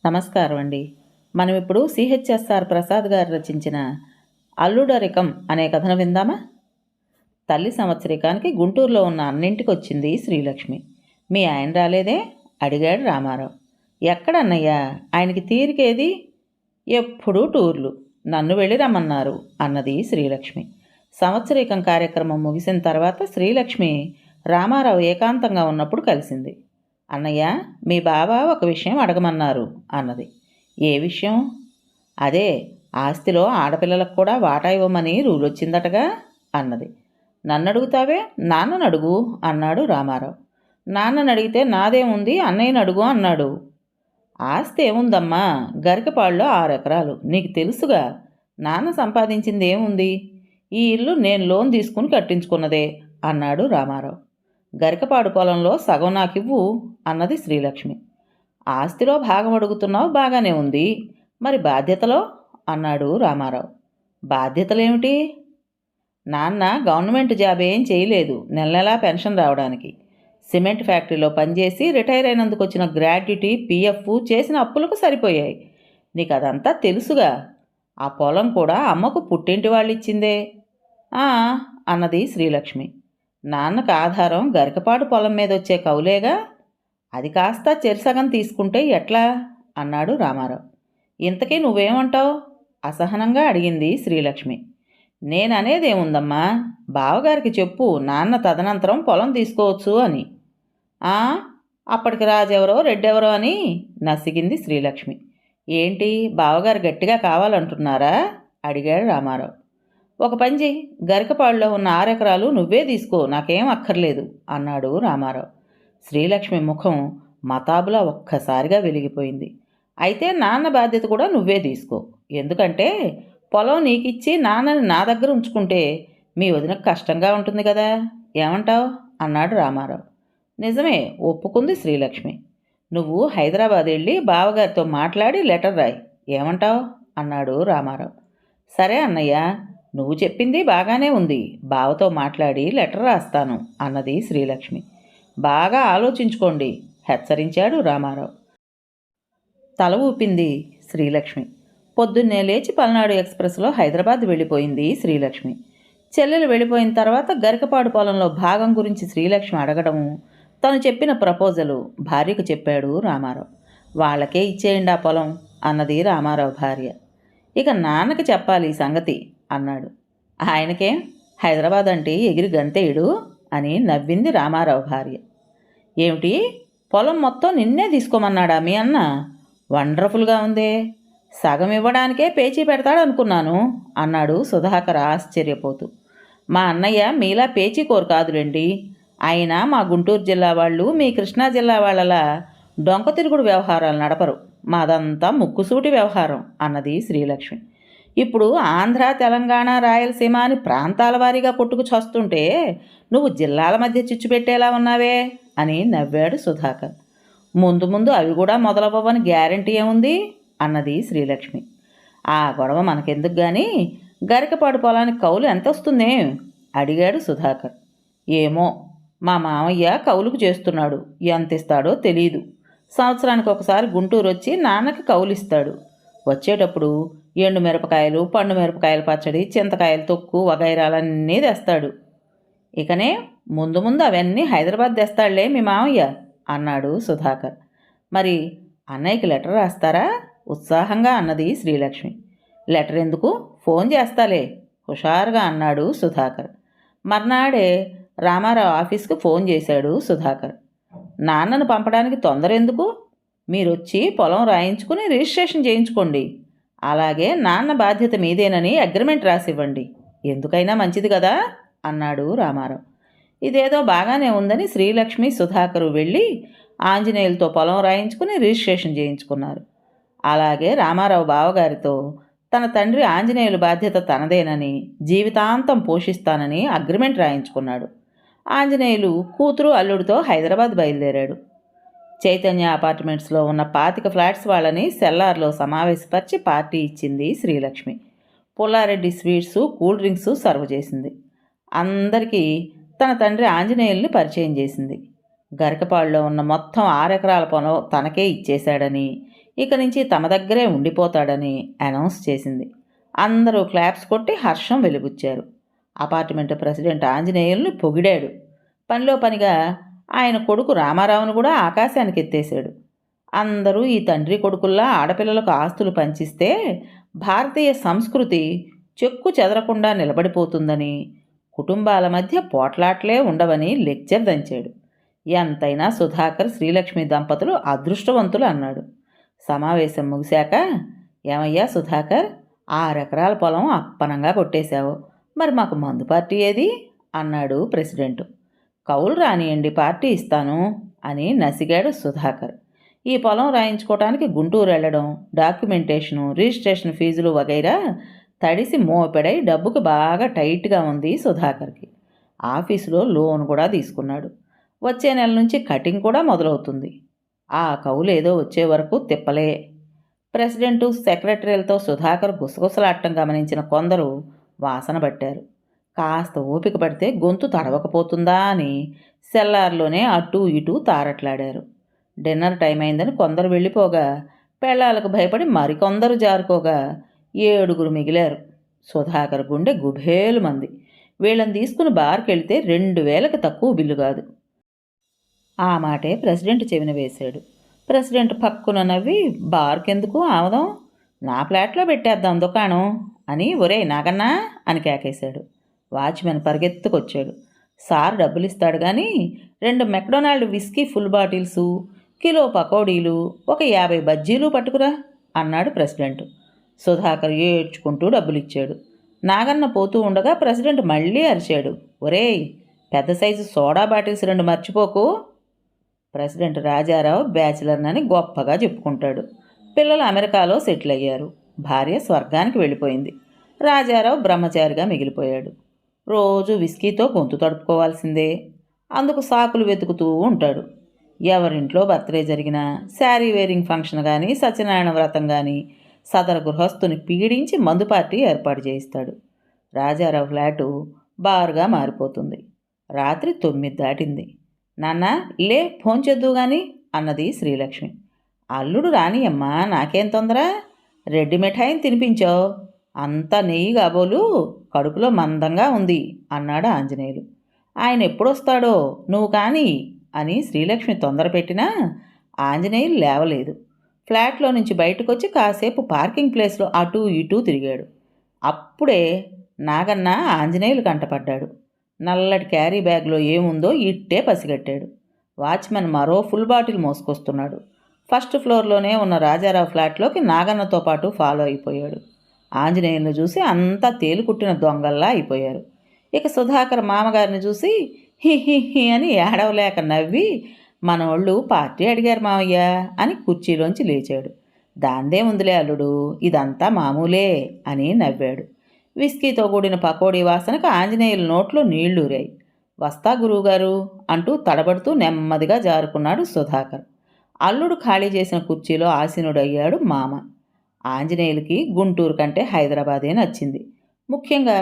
నమస్కారం అండి. మనం ఇప్పుడు సిహెచ్ఎస్ఆర్ ప్రసాద్ గారు రచించిన అల్లుడరికం అనే కథను విందామా? తల్లి సంవత్సరికానికి గుంటూరులో ఉన్న అన్నింటికి వచ్చింది శ్రీలక్ష్మి. మీ ఆయన రాలేదే? అడిగాడు రామారావు. ఎక్కడన్నయ్యా, ఆయనకి తీరికేది? ఎప్పుడూ టూర్లు. నన్ను వెళ్ళి రమ్మన్నారు అన్నది శ్రీలక్ష్మి. సంవత్సరికం కార్యక్రమం ముగిసిన తర్వాత శ్రీలక్ష్మి రామారావు ఏకాంతంగా ఉన్నప్పుడు కలిసింది. అన్నయ్య, మీ బావ ఒక విషయం అడగమన్నారు అన్నది. ఏ విషయం? అదే, ఆస్తిలో ఆడపిల్లలకు కూడా వాటా ఇవ్వమని రూల్ వచ్చిందటగా అన్నది. నన్ను అడుగుతావే, నాన్నను అడుగు అన్నాడు రామారావు. నాన్నను అడిగితే నాదేముంది, అన్నయ్యను అడుగు అన్నాడు. ఆస్తి ఏముందమ్మా, గరికపాడులో 6 ఎకరాలు, నీకు తెలుసుగా. నాన్న సంపాదించింది ఏముంది? ఈ ఇల్లు నేను లోన్ తీసుకుని కట్టించుకున్నదే అన్నాడు రామారావు. గరికపాడు పొలంలో సగం నాకివ్వు అన్నది శ్రీలక్ష్మి. ఆస్తిలో భాగం అడుగుతున్నావు, బాగానే ఉంది, మరి బాధ్యతలో అన్నాడు రామారావు. బాధ్యతలేమిటి? నాన్న గవర్నమెంట్ జాబ్ ఏం చేయలేదు, నెల నెలా పెన్షన్ రావడానికి. సిమెంట్ ఫ్యాక్టరీలో పనిచేసి రిటైర్ అయినందుకు వచ్చిన గ్రాడ్యుటీ, పిఎఫ్, చేసిన అప్పులకు సరిపోయాయి. నీకు అదంతా తెలుసుగా. ఆ పొలం కూడా అమ్మకు పుట్టింటి వాళ్ళు ఇచ్చిందే అన్నది శ్రీలక్ష్మి. నాన్నకు ఆధారం గరికపాడు పొలం మీద వచ్చే కౌలేగా, అది కాస్త చెరిసగం తీసుకుంటే ఎట్లా అన్నాడు రామారావు. ఇంతకీ నువ్వేమంటావు అసహనంగా అడిగింది శ్రీలక్ష్మి. నేననేదేముందమ్మా, బావగారికి చెప్పు, నాన్న తదనంతరం పొలం తీసుకోవచ్చు అని. అప్పటికి రాజెవరో రెడ్డెవరో అని నసిగింది శ్రీలక్ష్మి. ఏంటి, బావగారు గట్టిగా కావాలంటున్నారా అడిగాడు రామారావు. ఒక పంజి, గరికపాడులో ఉన్న 6 ఎకరాలు నువ్వే తీసుకో, నాకేం అక్కర్లేదు అన్నాడు రామారావు. శ్రీలక్ష్మి ముఖం మతాబులా ఒక్కసారిగా వెలిగిపోయింది. అయితే నాన్న బాధ్యత కూడా నువ్వే తీసుకో, ఎందుకంటే పొలం నీకిచ్చి నాన్నని నా దగ్గర ఉంచుకుంటే మీ వదినకు కష్టంగా ఉంటుంది కదా, ఏమంటావు అన్నాడు రామారావు. నిజమే, ఒప్పుకుంది శ్రీలక్ష్మి. నువ్వు హైదరాబాద్ వెళ్ళి బావగారితో మాట్లాడి లెటర్ రాయి, ఏమంటావు అన్నాడు రామారావు. సరే అన్నయ్య, నువ్వు చెప్పింది బాగానే ఉంది, బావతో మాట్లాడి లెటర్ రాస్తాను అన్నది శ్రీలక్ష్మి. బాగా ఆలోచించుకోండి హెచ్చరించాడు రామారావు. తల ఊపింది శ్రీలక్ష్మి. పొద్దున్నే లేచి పల్నాడు ఎక్స్ప్రెస్లో హైదరాబాద్ వెళ్ళిపోయింది శ్రీలక్ష్మి. చెల్లెలు వెళ్ళిపోయిన తర్వాత గరికపాడు పొలంలో భాగం గురించి శ్రీలక్ష్మి అడగడము, తను చెప్పిన ప్రపోజలు భార్యకు చెప్పాడు రామారావు. వాళ్ళకే ఇచ్చేయండి ఆ పొలం అన్నది రామారావు భార్య. ఇక నాన్నకి చెప్పాలి ఈ సంగతి అన్నాడు. ఆయనకేం, హైదరాబాద్ అంటే ఎగిరి గంతేయుడు అని నవ్వింది రామారావు భార్య. ఏమిటి, పొలం మొత్తం నిన్నే తీసుకోమన్నాడా మీ అన్న? వండర్ఫుల్గా ఉందే, సగం ఇవ్వడానికే పేచీ పెడతాడనుకున్నాను అన్నాడు సుధాకర్ ఆశ్చర్యపోతూ. మా అన్నయ్య మీలా పేచీ కోరు కాదులేండి, ఆయన మా గుంటూరు జిల్లా వాళ్ళు మీ కృష్ణా జిల్లా వాళ్ళలా డొంక తిరుగుడు వ్యవహారాలు నడపరు, మాదంతా ముక్కుసూటి వ్యవహారం అన్నది శ్రీలక్ష్మి. ఇప్పుడు ఆంధ్ర, తెలంగాణ, రాయలసీమ అని ప్రాంతాల వారీగా కొట్టుకు చస్తుంటే నువ్వు జిల్లాల మధ్య చిచ్చు పెట్టేలా ఉన్నావే అని నవ్వాడు సుధాకర్. ముందు ముందు అవి కూడా మొదలవ్వని గ్యారంటీ ఏముంది అన్నది శ్రీలక్ష్మి. ఆ గొడవ మనకెందుకు కానీ గరికపాడు పొలానికి కౌలు ఎంత వస్తుందే అడిగాడు సుధాకర్. ఏమో, మా మామయ్య కౌలుకు చేస్తున్నాడు, ఎంత ఇస్తాడో తెలీదు. సంవత్సరానికి ఒకసారి గుంటూరు వచ్చి నాన్నకి కౌలిస్తాడు. వచ్చేటప్పుడు ఎండు మిరపకాయలు, పండు మిరపకాయల పచ్చడి, చింతకాయల తొక్కు వగైరాలన్నీ తెస్తాడు. ఇకనే ముందు ముందు అవన్నీ హైదరాబాద్ తెస్తాడులే మీ మామయ్య అన్నాడు సుధాకర్. మరి అన్నయ్యకి లెటర్ రాస్తారా ఉత్సాహంగా అన్నది శ్రీలక్ష్మి. లెటర్ ఎందుకు, ఫోన్ చేస్తాలే హుషారుగా అన్నాడు సుధాకర్. మర్నాడే రామారావు ఆఫీస్కి ఫోన్ చేశాడు సుధాకర్. నాన్నను పంపడానికి తొందర ఎందుకు, మీరొచ్చి పొలం రాయించుకుని రిజిస్ట్రేషన్ చేయించుకోండి, అలాగే నాన్న బాధ్యత మీదేనని అగ్రిమెంట్ రాసివ్వండి, ఎందుకైనా మంచిది కదా అన్నాడు రామారావు. ఇదేదో బాగానే ఉందని శ్రీలక్ష్మి, సుధాకరు వెళ్ళి ఆంజనేయులతో పొలం రాయించుకుని రిజిస్ట్రేషన్ చేయించుకున్నారు. అలాగే రామారావు బావగారితో తన తండ్రి ఆంజనేయుల బాధ్యత తనదేనని, జీవితాంతం పోషిస్తానని అగ్రిమెంట్ రాయించుకున్నాడు. ఆంజనేయులు కూతురు అల్లుడితో హైదరాబాద్ బయలుదేరాడు. చైతన్య అపార్ట్మెంట్స్లో ఉన్న 25 ఫ్లాట్స్ వాళ్ళని సెల్లార్లో సమావేశపరిచి పార్టీ ఇచ్చింది Srilakshmi. Pulla Reddy sweets, cool drinks serve చేసింది. అందరికీ తన తండ్రి ఆంజనేయుల్ని పరిచయం చేసింది. గరికపాడులో ఉన్న మొత్తం 6 ఎకరాల పొలం తనకే ఇచ్చేశాడని, ఇక నుంచి తమ దగ్గరే ఉండిపోతాడని అనౌన్స్ చేసింది. అందరూ క్లాప్స్ కొట్టి హర్షం వెలిబుచ్చారు. Apartment president ఆంజనేయుల్ని పొగిడాడు. పనిలో పనిగా ఆయన కొడుకు రామారావును కూడా ఆకాశానికి ఎత్తేశాడు. అందరూ ఈ తండ్రి కొడుకుల్లా ఆడపిల్లలకు ఆస్తులు పంచిస్తే భారతీయ సంస్కృతి చెక్కు చెదరకుండా నిలబడిపోతుందని, కుటుంబాల మధ్య పోట్లాట్లే ఉండవని లెక్చర్ దంచాడు. ఎంతైనా సుధాకర్ శ్రీలక్ష్మి దంపతులు అదృష్టవంతులు అన్నాడు. సమావేశం ముగిశాక, ఏమయ్యా సుధాకర్, 6 ఎకరాల పొలం అప్పనంగా కొట్టేశావు, మరి మాకు మందు పార్టీ ఏది అన్నాడు ప్రెసిడెంట్. కౌలు రానియండి, పార్టీ ఇస్తాను అని నసిగాడు సుధాకర్. ఈ పొలం రాయించుకోవటానికి గుంటూరు వెళ్ళడం, డాక్యుమెంటేషను, రిజిస్ట్రేషన్ ఫీజులు వగైరా తడిసి మోపెడై డబ్బుకు బాగా టైట్గా ఉంది సుధాకర్కి. ఆఫీసులో లోన్ కూడా తీసుకున్నాడు. వచ్చే నెల నుంచి కటింగ్ కూడా మొదలవుతుంది. ఆ కౌలేదో వచ్చే వరకు తిప్పలే. ప్రెసిడెంటు, సెక్రటరీలతో సుధాకర్ గుసగుసలాడటం గమనించిన కొందరు వాసన పట్టారు. కాస్త ఓపిక పడితే గొంతు తడవకపోతుందా అని సెల్లార్లోనే అటూ ఇటూ తారట్లాడారు. డిన్నర్ టైం అయిందని కొందరు వెళ్ళిపోగా, పెళ్ళాలకు భయపడి మరికొందరు జారుకోగా 7 మిగిలారు. సుధాకర్ గుండె గుబేలు మంది. వీళ్ళని తీసుకుని బార్కి వెళితే 2000కి తక్కువ బిల్లు కాదు. ఆ మాటే ప్రెసిడెంట్ చెవిన వేశాడు. ప్రెసిడెంట్ పక్కున నవ్వి, బార్కెందుకు ఆమదం, నా ఫ్లాట్లో పెట్టేద్దాం దుకాణం అని ఒరే నాగన్నా అని కేకేశాడు. వాచ్మెన్ పరిగెత్తుకొచ్చాడు. సార్ డబ్బులు ఇస్తాడు కానీ 2 McDonald whisky full bottles, kilo పకోడీలు, ఒక 50 బజ్జీలు పట్టుకురా అన్నాడు ప్రెసిడెంట్. సుధాకర్ ఏడ్చుకుంటూ డబ్బులిచ్చాడు. నాగన్న పోతూ ఉండగా ప్రెసిడెంట్ మళ్ళీ అరిచాడు, ఒరేయ్, పెద్ద సైజు సోడా బాటిల్స్ 2 మర్చిపోకు. ప్రెసిడెంట్ రాజారావు బ్యాచిలర్నని గొప్పగా చెప్పుకుంటాడు. పిల్లలు అమెరికాలో సెటిల్ అయ్యారు. భార్య స్వర్గానికి వెళ్ళిపోయింది. రాజారావు బ్రహ్మచారిగా మిగిలిపోయాడు. రోజు విస్కీతో గొంతు తడుపుకోవాల్సిందే. అందుకు సాకులు వెతుకుతూ ఉంటాడు. ఎవరింట్లో బర్త్డే జరిగినా, శారీ వేరింగ్ ఫంక్షన్ కానీ, సత్యనారాయణ వ్రతం కానీ సదరు గృహస్థుని పీడించి మందు పార్టీ ఏర్పాటు చేయిస్తాడు. రాజారావు ఫ్లాటు బారుగా మారిపోతుంది. రాత్రి 9 దాటింది. నాన్న లే, ఫోన్ చేద్దు గాని అన్నది శ్రీలక్ష్మి. అల్లుడు రానియమ్మా, నాకేం తొందర, రెడ్డి మిఠాయిని తినిపించావు, అంతా నెయ్యి కాబోలు, కడుపులో మందంగా ఉంది అన్నాడు ఆంజనేయులు. ఆయన ఎప్పుడొస్తాడో నువ్వు కానీ అని శ్రీలక్ష్మి తొందర పెట్టినా ఆంజనేయులు లేవలేదు. ఫ్లాట్లో నుంచి బయటకు వచ్చి కాసేపు పార్కింగ్ ప్లేస్లో అటూ ఇటూ తిరిగాడు. అప్పుడే నాగన్న ఆంజనేయులు కంటపడ్డాడు. నల్లటి క్యారీ బ్యాగ్లో ఏముందో ఇట్టే పసిగట్టాడు. వాచ్మెన్ మరో ఫుల్ బాటిల్ మోసుకొస్తున్నాడు. ఫస్ట్ ఫ్లోర్లోనే ఉన్న రాజారావు ఫ్లాట్లోకి నాగన్నతో పాటు ఫాలో అయిపోయాడు. ఆంజనేయులను చూసి అంతా తేలుకుట్టిన దొంగల్లా అయిపోయారు. ఇక సుధాకర్ మామగారిని చూసి హి హి హి అని ఏడవలేక నవ్వి, మనోళ్ళు పార్టీ అడిగారు మావయ్య అని కుర్చీలోంచి లేచాడు. దాందే ఉందిలే అల్లుడు, ఇదంతా మామూలే అని నవ్వాడు. విస్కీతో కూడిన పకోడీ వాసనకు ఆంజనేయుల నోట్లో నీళ్లూరాయి. వస్తా గురువుగారు అంటూ తడబడుతూ నెమ్మదిగా జారుకున్నాడు సుధాకర్. అల్లుడు ఖాళీ చేసిన కుర్చీలో ఆసీనుడయ్యాడు మామ. ఆంజనేయులకి గుంటూరు కంటే హైదరాబాదే నచ్చింది. ముఖ్యంగా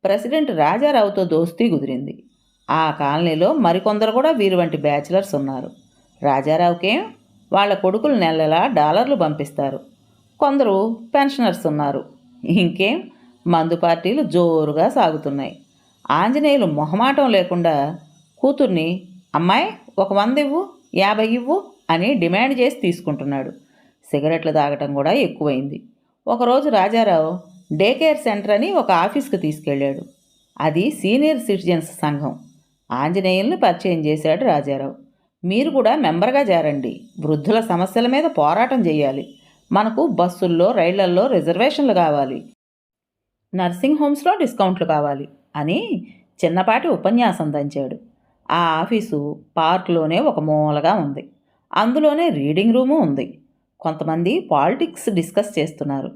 ప్రెసిడెంట్ రాజారావుతో దోస్తీ కుదిరింది. ఆ కాలనీలో మరికొందరు కూడా వీరు వంటి బ్యాచిలర్స్ ఉన్నారు. రాజారావుకేం వాళ్ళ కొడుకులు నెలలా డాలర్లు పంపిస్తారు. కొందరు పెన్షనర్స్ ఉన్నారు. ఇంకేం మందు పార్టీలు జోరుగా సాగుతున్నాయి. ఆంజనేయులు మొహమాటం లేకుండా కూతుర్ని, అమ్మాయి ఒక 100 ఇవ్వు, 50 ఇవ్వు అని డిమాండ్ చేసి తీసుకుంటున్నాడు. సిగరెట్లు తాగటం కూడా ఎక్కువైంది. ఒకరోజు రాజారావు డే కేర్ సెంటర్ అని ఒక ఆఫీస్కి తీసుకెళ్ళాడు. అది సీనియర్ సిటిజన్స్ సంఘం. ఆంజనేయుల్ని పరిచయం చేశాడు రాజారావు. మీరు కూడా మెంబర్గా చేరండి, వృద్ధుల సమస్యల మీద పోరాటం చేయాలి, మనకు బస్సుల్లో రైళ్లల్లో రిజర్వేషన్లు కావాలి, నర్సింగ్ హోమ్స్లో డిస్కౌంట్లు కావాలి అని చిన్నపాటి ఉపన్యాసం దంచాడు. ఆ ఆఫీసు పార్క్లోనే ఒక మూలగా ఉంది. అందులోనే రీడింగ్ రూము ఉంది. కొంతమంది పాలిటిక్స్ డిస్కస్ చేస్తున్నారు.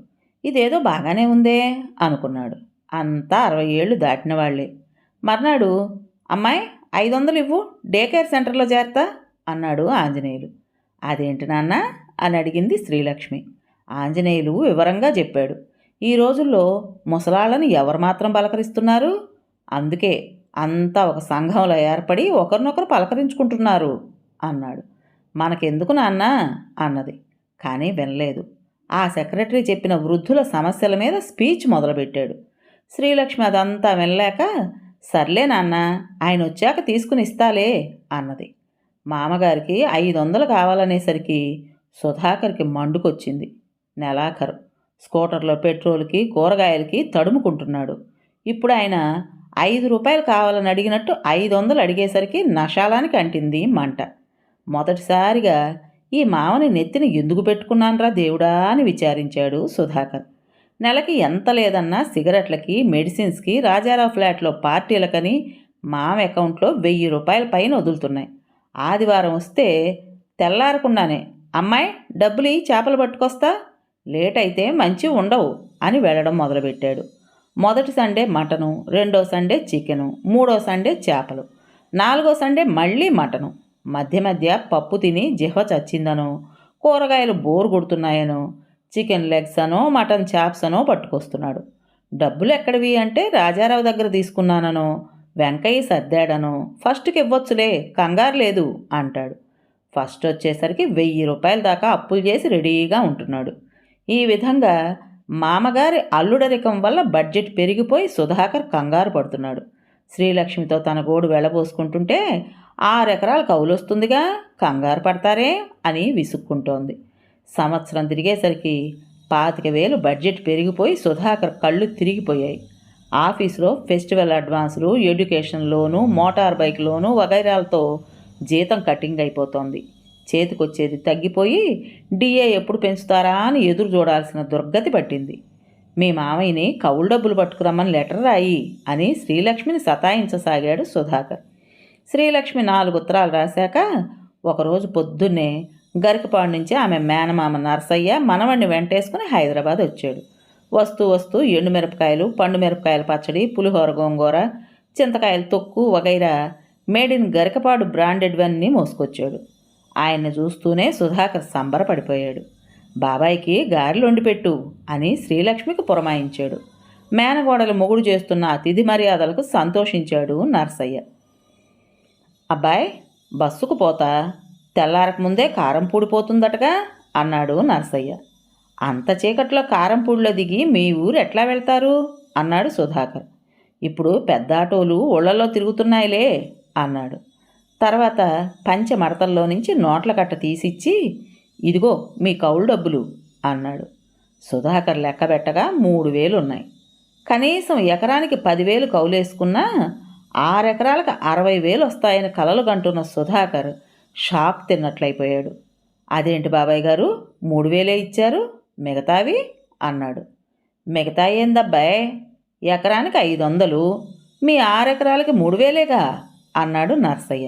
ఇదేదో బాగానే ఉందే అనుకున్నాడు. అంతా 60 ఏళ్ళు దాటిన వాళ్లే. మర్నాడు, అమ్మాయి 500 ఇవ్వు, డే కేర్ సెంటర్లో చేరతా అన్నాడు ఆంజనేయులు. అదేంటి నాన్న అని అడిగింది శ్రీలక్ష్మి. ఆంజనేయులు వివరంగా చెప్పాడు. ఈ రోజుల్లో ముసలాళ్ళని ఎవరు మాత్రం పలకరిస్తున్నారు, అందుకే అంతా ఒక సంఘంలో ఏర్పడి ఒకరినొకరు పలకరించుకుంటున్నారు అన్నాడు. మనకెందుకు నాన్న అన్నది. కానీ వినలేదు. ఆ సెక్రటరీ చెప్పిన వృద్ధుల సమస్యల మీద స్పీచ్ మొదలుపెట్టాడు. శ్రీలక్ష్మి అదంతా వినలేక, సర్లే నాన్న, ఆయన వచ్చాక తీసుకుని ఇస్తాలే అన్నది. మామగారికి 500 కావాలనేసరికి సుధాకర్కి మండుకొచ్చింది. నెలాఖరు. స్కూటర్లో పెట్రోల్కి కూరగాయలకి తడుముకుంటున్నాడు. ఇప్పుడు ఆయన 5 రూపాయలు కావాలని అడిగినట్టు 500 అడిగేసరికి నషాలానికి అంటింది మంట. మొదటిసారిగా ఈ మామని నెత్తిన ఎందుకు పెట్టుకున్నాన్రా దేవుడా అని విచారించాడు సుధాకర్. నెలకి ఎంత లేదన్నా సిగరెట్లకి, మెడిసిన్స్కి, రాజారావు ఫ్లాట్లో పార్టీలకని మామ అకౌంట్లో 1000 రూపాయల పైన వదులుతున్నాయి. ఆదివారం వస్తే తెల్లారకుండానే, అమ్మాయి డబ్బులు చేపలు పట్టుకొస్తా, లేట్ అయితే మంచి ఉండవు అని వెళ్ళడం మొదలుపెట్టాడు. మొదటి సండే మటను, రెండో సండే చికెను, మూడో సండే చేపలు, నాలుగో సండే మళ్ళీ మటను. మధ్య మధ్య పప్పు తిని జిహ్వ చచ్చిందనో, కూరగాయలు బోరు కొడుతున్నాయనో, చికెన్ లెగ్స్ అనో, మటన్ చాప్స్ అనో పట్టుకొస్తున్నాడు. డబ్బులు ఎక్కడివి అంటే రాజారావు దగ్గర తీసుకున్నాననో, వెంకయ్య సర్దాడనో, ఫస్ట్కి ఇవ్వచ్చులే కంగారు లేదు అంటాడు. ఫస్ట్ వచ్చేసరికి 1000 రూపాయల దాకా అప్పులు చేసి రెడీగా ఉంటున్నాడు. ఈ విధంగా మామగారి అల్లుడరికం వల్ల బడ్జెట్ పెరిగిపోయి సుధాకర్ కంగారు పడుతున్నాడు. శ్రీలక్ష్మితో తన గోడు వెళ్ళబోసుకుంటుంటే 6 ఎకరాలు కౌలొస్తుందిగా, కంగారు పడతారే అని విసుక్కుంటోంది. సంవత్సరం తిరిగేసరికి 25,000 బడ్జెట్ పెరిగిపోయి సుధాకర్ కళ్ళు తిరిగిపోయాయి. ఆఫీసులో ఫెస్టివల్ అడ్వాన్సులు, education loan, motor bike loan వగైరాలతో జీతం కటింగ్ అయిపోతోంది. చేతికొచ్చేది తగ్గిపోయి డిఏ ఎప్పుడు పెంచుతారా అని ఎదురు చూడాల్సిన దుర్గతి పట్టింది. మీ మామయ్యని కౌలు డబ్బులు పట్టుకురమ్మని లెటర్ రాయి అని శ్రీలక్ష్మిని సతాయించసాగాడు సుధాకర్. శ్రీలక్ష్మి 4 ఉత్తరాలు రాశాక ఒకరోజు పొద్దున్నే గరికపాడు నుంచి ఆమె మేనమామ నర్సయ్య మనవణ్ణి వెంటేసుకుని హైదరాబాద్ వచ్చాడు. వస్తూ వస్తూ ఎండుమిరపకాయలు, పండు మిరపకాయల పచ్చడి, పులిహోర, గోంగూర, చింతకాయల తొక్కు వగైరా మేడ్ ఇన్ గరికపాడు బ్రాండెడ్వన్నీ మోసుకొచ్చాడు. ఆయన్ని చూస్తూనే సుధాకర్ సంబరపడిపోయాడు. బాబాయికి గారెలు వండిపెట్టు అని శ్రీలక్ష్మికి పురమాయించాడు. మేనగోడలు మొగుడు చేస్తున్న అతిథి మర్యాదలకు సంతోషించాడు నర్సయ్య. అబ్బాయ్, బస్సుకు పోతా, తెల్లారక ముందే కారం పూడిపోతుందటగా అన్నాడు నర్సయ్య. అంత చీకట్లో కారంపూడిలో దిగి మీ ఊరు ఎట్లా వెళ్తారు అన్నాడు సుధాకర్. ఇప్పుడు పెద్ద ఆటోలు ఊళ్ళల్లో తిరుగుతున్నాయిలే అన్నాడు. తర్వాత పంచె మడతల్లో నుంచి నోట్ల కట్ట తీసిచ్చి, ఇదిగో మీ కౌలు డబ్బులు అన్నాడు. సుధాకర్ లెక్క పెట్టగా 3,000 ఉన్నాయి. కనీసం ఎకరానికి 10,000 కౌలేసుకున్నా 6 ఎకరాలకు 60,000 వస్తాయని కలలు కంటున్న సుధాకర్ షాక్ తిన్నట్లయిపోయాడు. అదేంటి బాబాయ్ గారు, 3,000 ఇచ్చారు, మిగతావి అన్నాడు. మిగతా ఏందబ్బాయ్, ఎకరానికి 500, మీ 6 ఎకరాలకి 3,000గా అన్నాడు నర్సయ్య.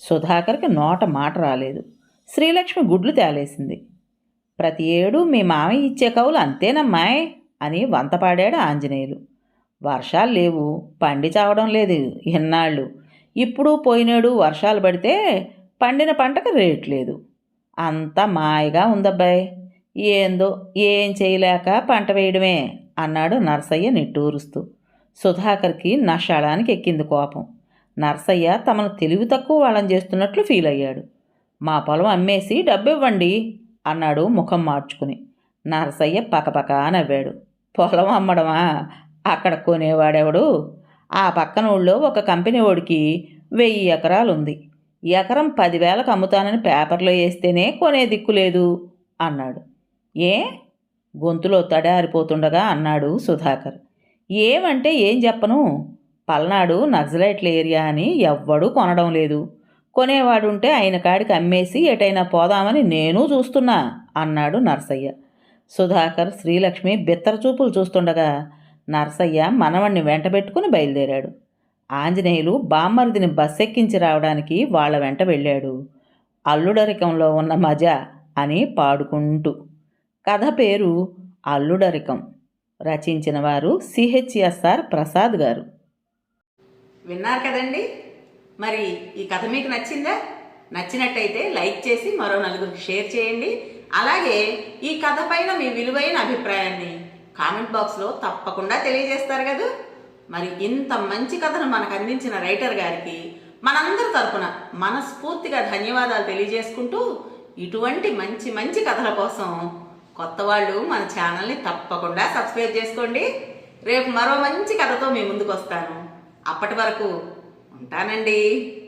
సుధాకర్కి నోట మాట రాలేదు. శ్రీలక్ష్మి గుడ్లు తేలేసింది. ప్రతి ఏడు మీ మామయ్య ఇచ్చే కవులు అంతేనమ్మాయ్ అని వంతపాడాడు ఆంజనేయులు. వర్షాలు లేవు, పండి చావడం లేదు ఇన్నాళ్ళు. ఇప్పుడు పోయినాడు వర్షాలు పడితే పండిన పంటకు రేట్ లేదు. అంతా మాయగా ఉందబ్బాయ్, ఏందో ఏం చేయలేక పంట వేయడమే అన్నాడు నర్సయ్య నిట్టూరుస్తూ. సుధాకర్కి నషాళానికి ఎక్కింది కోపం. నర్సయ్య తమను తెలివి తక్కువ వాళ్ళని చేస్తున్నట్లు ఫీల్ అయ్యాడు. మా పొలం అమ్మేసి డబ్బు ఇవ్వండి అన్నాడు ముఖం మార్చుకుని. నర్సయ్య పకపక నవ్వాడు. పొలం అమ్మడమా, అక్కడ కొనేవాడెవడు? ఆ పక్కన ఊళ్ళో ఒక కంపెనీ వాడికి 1000 ఎకరాలు ఉంది. ఎకరం 10,000కు అమ్ముతానని పేపర్లో వేస్తేనే కొనే దిక్కు లేదు అన్నాడు. ఏ? గొంతులో తడారిపోతుండగా అన్నాడు సుధాకర్. ఏమంటే ఏం చెప్పను, పల్నాడు నక్సలైట్ల ఏరియా అని ఎవ్వడూ కొనడం లేదు. కొనేవాడుంటే ఆయన కాడికి అమ్మేసి ఎటైనా పోదామని నేను చూస్తున్నా అన్నాడు నర్సయ్య. సుధాకర్ శ్రీలక్ష్మి బిత్తర చూపులు చూస్తుండగా నర్సయ్య మనవణ్ణి వెంటబెట్టుకుని బయలుదేరాడు. ఆంజనేయులు బామ్మరిదిని బస్సెక్కించి రావడానికి వాళ్ళ వెంట వెళ్ళాడు. అల్లుడరికంలో ఉన్న మజా అని పాడుకుంటూ. కథ పేరు అల్లుడరికం. రచించిన వారు సిహెచ్ఎస్ఆర్ ప్రసాద్ గారు. విన్నారు కదండి. మరి ఈ కథ మీకు నచ్చిందా? నచ్చినట్టయితే లైక్ చేసి మరో నలుగురికి షేర్ చేయండి. అలాగే ఈ కథ పైన మీ విలువైన అభిప్రాయాన్ని కామెంట్ బాక్స్లో తప్పకుండా తెలియజేస్తారు కదా. మరి ఇంత మంచి కథను మనకు అందించిన రైటర్ గారికి మనందరి తరపున మనస్ఫూర్తిగా ధన్యవాదాలు తెలియజేసుకుంటూ ఇటువంటి మంచి మంచి కథల కోసం కొత్త వాళ్ళు మన ఛానల్ని తప్పకుండా సబ్స్క్రైబ్ చేసుకోండి. రేపు మరో మంచి కథతో మీ ముందుకు వస్తాను. అప్పటి వరకు ఉంటానండి.